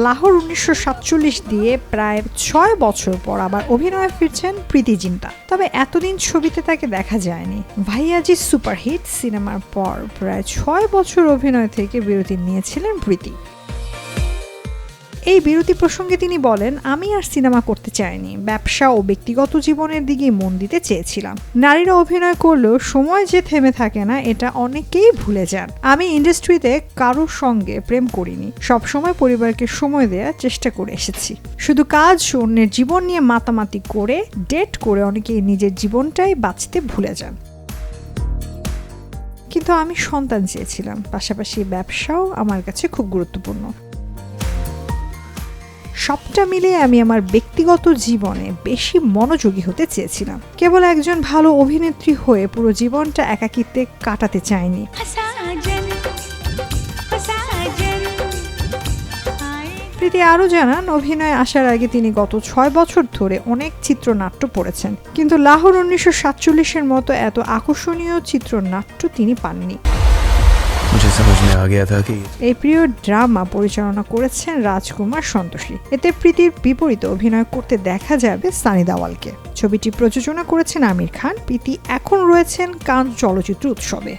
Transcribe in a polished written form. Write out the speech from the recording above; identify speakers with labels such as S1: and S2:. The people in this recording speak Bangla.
S1: লাহোর 1947 দিয়ে প্রায় 6 বছর পর আবার অভিনয়ে ফিরছেন প্রীতি জিন্টা। তবে এতদিন ছবিতে তাকে দেখা যায়নি। ভাইয়াজি সুপারহিট সিনেমার পর প্রায় 6 বছর অভিনয় থেকে বিরতি নিয়েছিলেন প্রীতি। এই বিরতি প্রসঙ্গে তিনি বলেন, আমি আর সিনেমা করতে চাইনি, ব্যবসা ও ব্যক্তিগত জীবনের দিকে মন দিতে চেয়েছিলাম। নারীরা অভিনয় করলেও সময় যে থেমে থাকে না এটা অনেকেই ভুলে যান। আমি ইন্ডাস্ট্রিতে কারোর সঙ্গে প্রেম করিনি, সবসময় পরিবারকে সময় দেওয়ার চেষ্টা করে এসেছি। শুধু কাজ, অন্যের জীবন নিয়ে মাতামাতি করে, ডেট করে অনেকেই নিজের জীবনটাই বাঁচতে ভুলে যান। কিন্তু আমি সন্তান চেয়েছিলাম, পাশাপাশি ব্যবসাও আমার কাছে খুব গুরুত্বপূর্ণ। সবটা মিলিয়ে আমি আমার ব্যক্তিগত জীবনে বেশি মনোযোগী হতে চেয়েছিলাম। কেবল একজন ভালো অভিনেত্রী হয়ে পুরো জীবনটা একাকিত্বে কাটাতে চাইনি। প্রীতি আরও জানান, অভিনয়ে আসার আগে তিনি গত 6 বছর ধরে অনেক চিত্রনাট্য পড়েছেন, কিন্তু লাহোর 1947-এর মতো এত আকর্ষণীয় চিত্রনাট্য তিনি পাননি। এই প্রিয় ড্রামা পরিচালনা করেছেন রাজকুমার সন্তোষী। এতে প্রীতির বিপরীতে অভিনয় করতে দেখা যাবে সানি দেওয়ালকে। ছবিটি প্রযোজনা করেছেন আমির খান। প্রীতি এখন রয়েছেন কান চলচ্চিত্র উৎসবে।